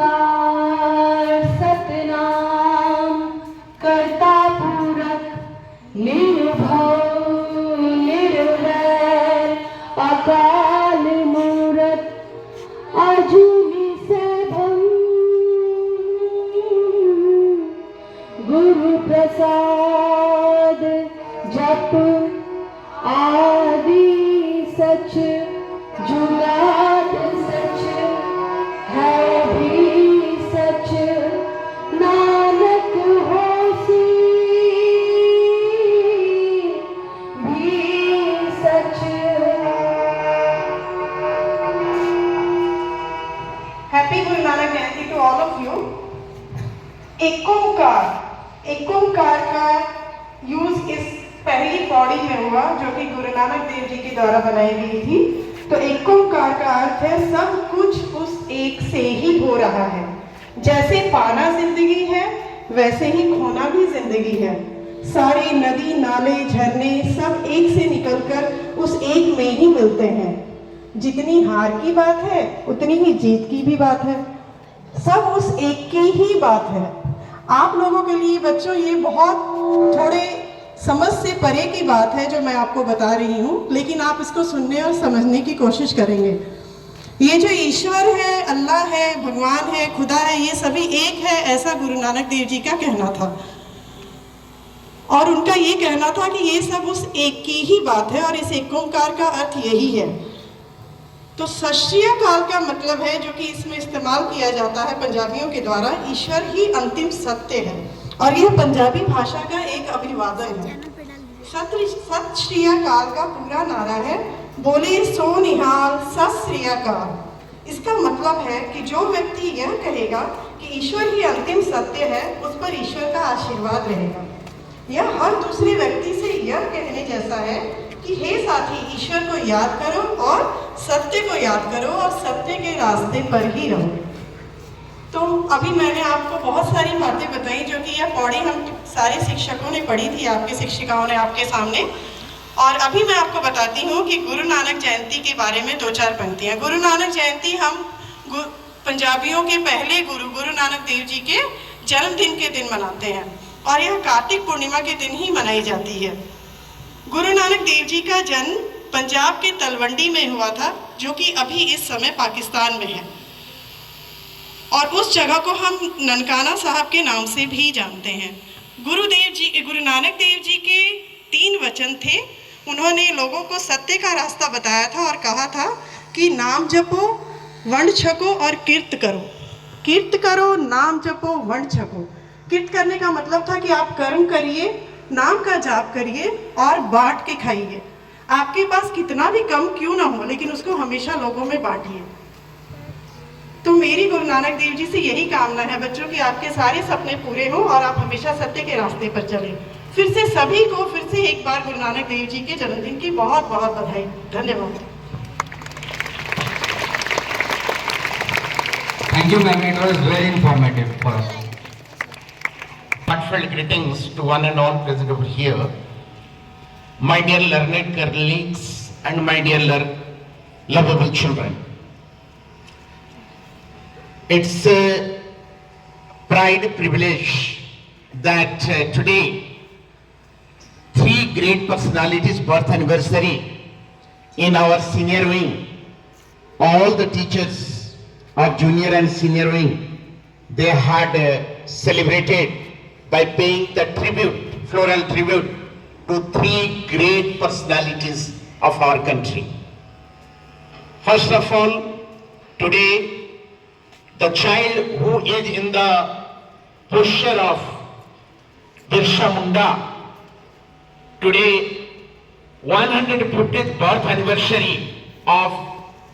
ओंकार सतनाम करता पूरक निर्भव निर्वैर अकाल मूरत अजूनी सैभम गुरु प्रसाद जप आदि सच जुगाद सच है भी सच नानक होसी भी सच। Happy Guru Nanak Jayanti to all of you. एक ओंकार का यूज इस पहली पौड़ी में हुआ जो कि गुरु नानक देव जी के द्वारा बनाई गई थी। तो एक ओंकार का अर्थ है सब कुछ उस एक से ही हो रहा है। जैसे पाना जिंदगी है वैसे ही खोना भी जिंदगी है। सारे नदी नाले झरने सब एक से निकलकर उस एक में ही मिलते हैं। जितनी हार की बात है उतनी ही जीत की भी बात है। सब उस एक की ही बात है। आप लोगों के लिए बच्चों ये बहुत थोड़े समझ से परे की बात है जो मैं आपको बता रही हूँ, लेकिन आप इसको सुनने और समझने की कोशिश करेंगे। ये जो ईश्वर है, अल्लाह है, भगवान है, खुदा है, ये सभी एक है, ऐसा गुरु नानक देव जी का कहना था। और उनका ये कहना था कि ये सब उस एक की ही बात है और इस एक ओंकार का अर्थ यही है। तो सत श्री अकाल का मतलब है, जो कि इसमें इस्तेमाल किया जाता है पंजाबियों के द्वारा, ईश्वर ही अंतिम सत्य है। और यह पंजाबी भाषा का एक अभिवादन है। सत श्री अकाल का पूरा नारा है बोले सो निहाल सत श्री अकाल। इसका मतलब है कि जो व्यक्ति यह कहेगा कि ईश्वर ही अंतिम सत्य है, उस पर ईश्वर का आशीर्वाद रहेगा। यह हर दूसरे व्यक्ति से यह कहने जैसा है कि हे साथी, ईश्वर को याद करो और सत्य को याद करो और सत्य के रास्ते पर ही रहो। तो अभी मैंने आपको बहुत सारी बातें बताई जो कि यह पौड़ी हम सारे शिक्षकों ने पढ़ी थी, आपके शिक्षिकाओं ने आपके सामने। और अभी मैं आपको बताती हूँ कि गुरु नानक जयंती के बारे में 2-4 पंक्तियाँ। गुरु नानक जयंती हम पंजाबियों के पहले गुरु नानक देव जी के जन्मदिन के दिन मनाते हैं और यह कार्तिक पूर्णिमा के दिन ही मनाई जाती है। गुरु नानक देव जी का जन्म पंजाब के तलवंडी में हुआ था, जो कि अभी इस समय पाकिस्तान में है। और उस जगह को हम ननकाना साहब के नाम से भी जानते हैं। गुरु नानक देव जी के 3 वचन थे। उन्होंने लोगों को सत्य का रास्ता बताया था और कहा था कि नाम जपो, वंड छको और कीर्त करो। कीर्त करो, नाम जपो, वंड छको। कीर्त करने का मतलब था कि आप कर्म करिए, नाम का जाप करिए और बांट के खाइए। आपके पास कितना भी कम क्यों ना हो, लेकिन उसको हमेशा लोगों में बांटिए। तो मेरी गुरु नानक देव जी से यही कामना है बच्चों कि आपके सारे सपने पूरे हों और आप हमेशा सत्य के रास्ते पर चलें। फिर से सभी को फिर से एक बार गुरु नानक देव जी के जन्मदिन की बहुत बहुत बधाई। धन्यवाद। Thank you, ma'am. It was very informative for us. Heartfelt greetings to one and all present over here. My dear learned colleagues and my dear lovable children. It's a pride privilege that today 3 great personalities birth anniversary in our senior wing. All the teachers of junior and senior wing, they had celebrated by paying the tribute, floral tribute to 3 great personalities of our country. First of all, today the child who is in the posture of Birsa Munda, today 150th birth anniversary of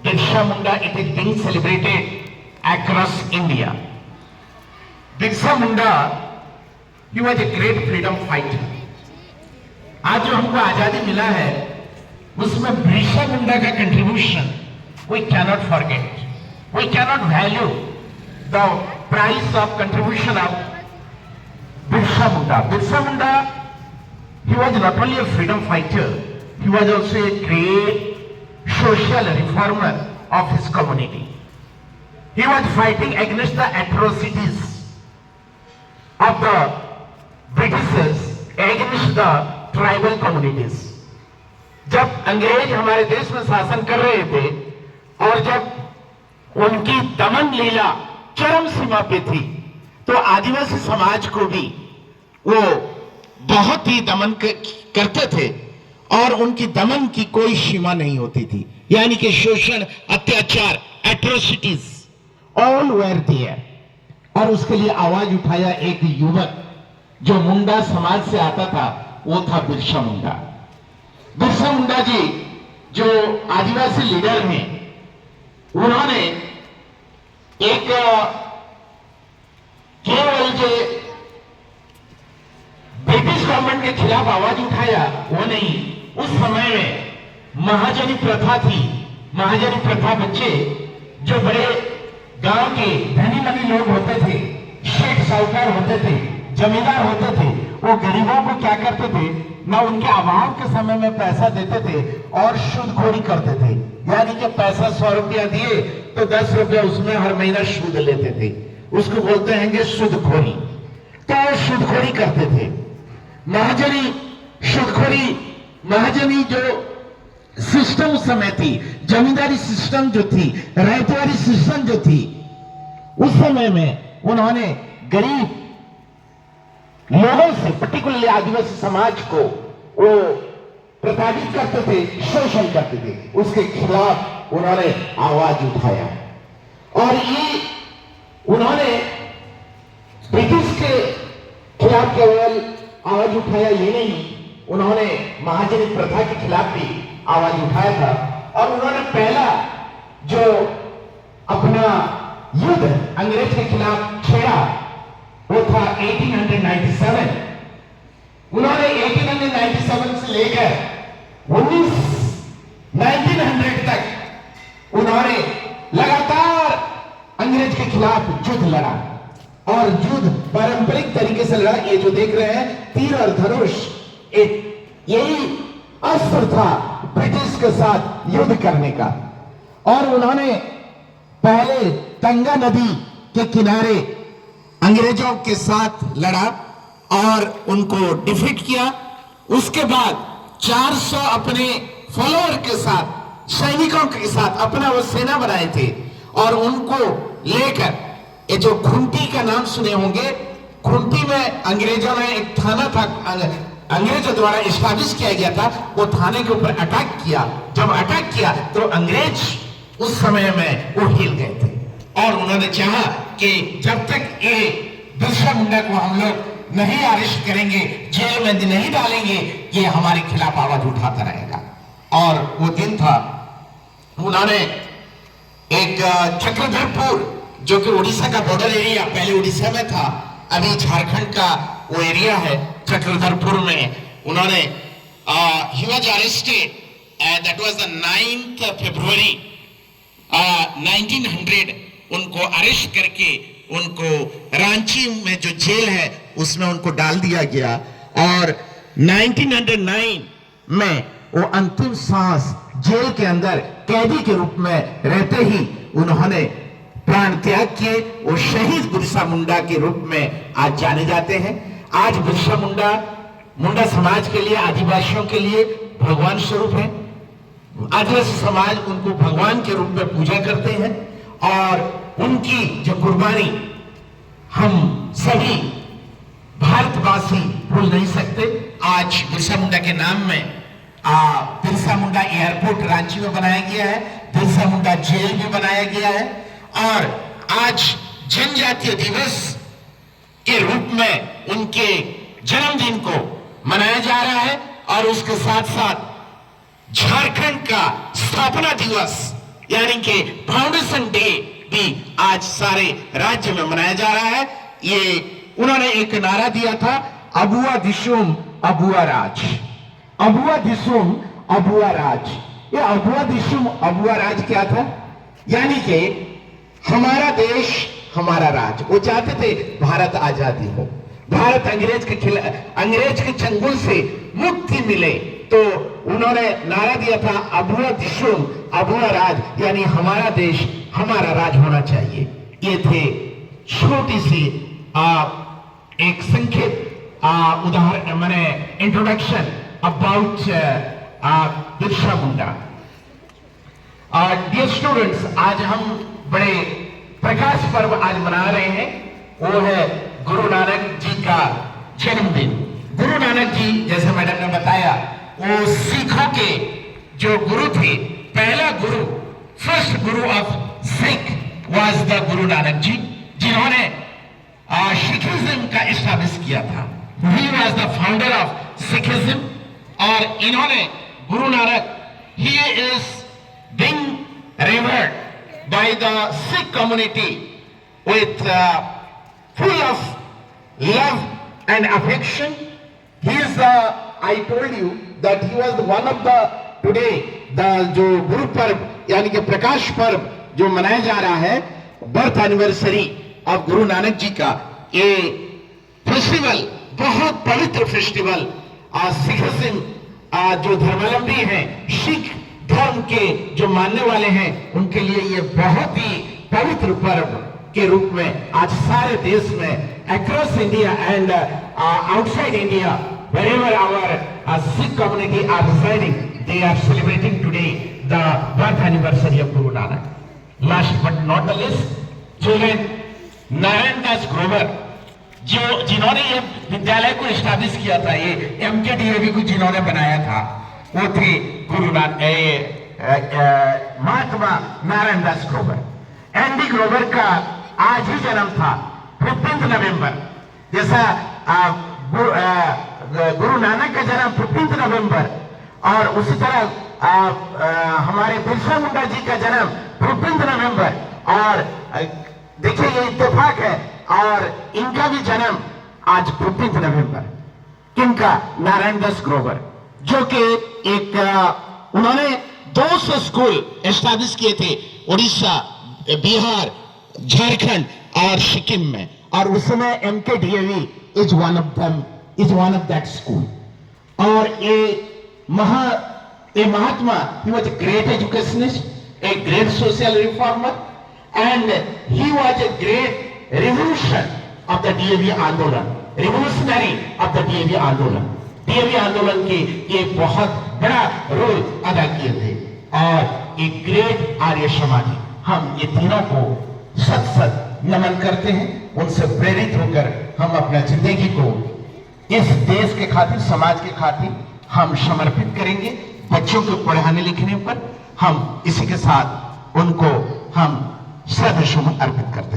Birsa Munda, it is being celebrated across India. Birsa Munda, he was a great freedom fighter. आज जो हमको आजादी मिला है उसमें बिरसा मुंडा का contribution we cannot forget, we cannot value the price of contribution of Birsa Munda. Birsa Munda, he was not only a freedom fighter, he was also a great social reformer of his community. he was fighting against the atrocities of the Britishers against the tribal communities. जब अंग्रेज हमारे देश में शासन कर रहे थे और जब उनकी दमन लीला चरम सीमा पे थी, तो आदिवासी समाज को भी वो बहुत ही दमन करते थे और उनकी दमन की कोई सीमा नहीं होती थी, यानी कि शोषण, अत्याचार, एट्रोसिटीज ऑल वेयर देयर। और उसके लिए आवाज उठाया एक युवक जो मुंडा समाज से आता था, वो था बिरसा मुंडा। बिरसा मुंडा जी जो आदिवासी लीडर हैं, उन्होंने एक केवल जो ब्रिटिश गवर्नमेंट के खिलाफ आवाज उठाया वो नहीं, उस समय में महाजनी प्रथा थी। महाजनी प्रथा बच्चे जो बड़े गांव के धनी मनी लोग होते थे, शेख साहूकार होते थे, जमींदार होते थे, वो गरीबों को क्या करते थे ना, उनके अभाव के समय में पैसा देते थे और सूदखोरी करते थे। यानी कि पैसा 100 रुपया दिए तो 10 रुपया उसमें हर महीना सूद लेते थे, उसको बोलते हैं कि सूदखोरी। तो वो सूदखोरी करते थे। महाजनी सूदखोरी, महाजनी जो सिस्टम उस समय थी, जमींदारी सिस्टम जो थी, रैयतवारी सिस्टम जो थी, उस समय में उन्होंने गरीब लोगों से, पर्टिकुलरली आदिवासी समाज को वो प्रताड़ित करते थे, शोषण करते थे। उसके खिलाफ उन्होंने आवाज उठाया और ये उन्होंने ब्रिटिश के खिलाफ केवल आवाज उठाया ये नहीं, उन्होंने महाजनी प्रथा के खिलाफ भी आवाज उठाया था। और उन्होंने पहला जो अपना युद्ध अंग्रेज के खिलाफ छेड़ा वो था 1897। उन्होंने 1897 से लेकर 1900 तक उन्होंने लगातार अंग्रेज के खिलाफ युद्ध लड़ा और युद्ध पारंपरिक तरीके से लड़ा। ये जो देख रहे हैं तीर और धनुष, एक यही अस्त्र था ब्रिटिश के साथ युद्ध करने का। और उन्होंने पहले गंगा नदी के किनारे अंग्रेजों के साथ लड़ा और उनको डिफीट किया। उसके बाद 400 अपने फॉलोअर के साथ, सैनिकों के साथ अपना वो सेना बनाए थे और उनको लेकर, ये जो खुंटी का नाम सुने होंगे, खुंटी में अंग्रेजों ने एक थाना था, अंग्रेजों द्वारा इस्टेब्लिश किया गया था, वो थाने के ऊपर अटैक किया। जब अटैक किया तो अंग्रेज उस समय में वो हिल गए थे और उन्होंने चाहा कि जब तक ये बिरसा मुंडा को हम लोग नहीं अरेस्ट करेंगे, जेल में नहीं डालेंगे, ये हमारे खिलाफ आवाज उठाता रहेगा। और वो दिन था, उन्होंने एक चक्रधरपुर जो कि उड़ीसा का बॉर्डर एरिया, पहले उड़ीसा में था, अभी झारखंड का वो एरिया है, चक्रधरपुर में उन्होंने he was arrested, that was the 9th February 1900। उनको अरेस्ट करके उनको रांची में जो जेल है उसमें उनको डाल दिया गया और 1909 में वो अंतिम सांस जेल के अंदर कैदी के रूप में रहते ही उन्होंने प्राण त्याग किए। वो शहीद बिरसा मुंडा के रूप में आज जाने जाते हैं। आज बिरसा मुंडा मुंडा समाज के लिए, आदिवासियों के लिए भगवान स्वरूप है। आदिवासी समाज उनको भगवान के रूप में पूजा करते हैं और उनकी जो कुर्बानी हम सभी भारतवासी भूल नहीं सकते। आज बिरसा मुंडा के नाम में बिरसा मुंडा एयरपोर्ट रांची में बनाया गया है, बिरसा मुंडा जेल भी बनाया गया है और आज जनजातीय दिवस के रूप में उनके जन्मदिन को मनाया जा रहा है। और उसके साथ साथ झारखंड का स्थापना दिवस यानी कि फाउंडेशन डे भी आज सारे राज्य में मनाया जा रहा है। ये उन्होंने एक नारा दिया था, अबुआ दिशुम अबुआ राज, अबुआ दिशुम अबुआ राज। ये अबुआ दिशुम अबुआ राज क्या था? यानी कि हमारा देश हमारा राज। वो चाहते थे भारत आजादी हो, भारत अंग्रेज के चंगुल से मुक्ति मिले, तो उन्होंने नारा दिया था अभुआ दिशुम अभुआ राज, यानी हमारा देश हमारा राज होना चाहिए। ये थे छोटी सी एक संक्षिप्त उदाहरण, मैंने introduction about Birsa Munda. Dear students, आज हम बड़े प्रकाश पर्व आज मना रहे हैं, वो है गुरु नानक जी का जन्मदिन। गुरु नानक जी, जैसे मैडम ने बताया, वो सिखों के जो गुरु थे, पहला गुरु, first Guru of Sikh was the Guru Nanak ji, जिन्होंने सिखिज्म का एस्टैब्लिश किया था। He was the founder of Sikhism. और इन्होंने Guru Nanak, he is being revered by the Sikh community with full of love and affection. He is I told you that he was one of the today the जो गुरु पर्व यानी कि प्रकाश पर्व जो मनाया जा रहा है, birth anniversary of Guru Nanak ji का, ये फेस्टिवल बहुत पवित्र फेस्टिवल सिखिज्म जो धर्मावलंबी हैं, सिख धर्म के जो मानने वाले हैं, उनके लिए ये बहुत ही पवित्र पर्व के रूप में आज सारे देश में across India and outside India, wherever our Sikh community are residing, they are celebrating today the birth anniversary of Guru Nanak. Last but not the least, children, Narayan Das Grover, जिन्होंने ये विद्यालय को एस्टैब्लिश किया था, ये MKDAV को जिन्होंने बनाया था, वो थे गुरु महात्मा नारायण दास ग्रोवर। एनडी ग्रोवर का आज ही जन्म था, 15 नवंबर। जैसा गुरु नानक का जन्म 15 नवंबर, और उसी तरह हमारे बिरसा मुंडा जी का जन्म 15 नवंबर। और देखिए ये इत्तेफाक है, और इनका भी जन्म आज 15 नवंबर। किनका? नारायण दास ग्रोवर, जो कि एक उन्होंने 200 स्कूल एस्टैब्लिश किए थे उड़ीसा, बिहार, झारखंड और सिक्किम में, और उस समय MKDAV is one of that school. और ये महात्मा, he was a great educationist, a great social reformer, and he was a great revolution of the DAV आंदोलन, रिवोल्यूशनरी ऑफ द DAV आंदोलन। DAV आंदोलन के ये बहुत बड़ा रोल अदा किए थे, और एक ग्रेट आर्य समाजी। हम ये तीनों को सत नमन करते हैं। उनसे प्रेरित होकर हम अपना जिंदगी को इस देश के खातिर, समाज के खातिर हम समर्पित करेंगे। बच्चों को पढ़ाने लिखने पर हम इसी के साथ उनको हम श्रद्धासुमन अर्पित करते हैं।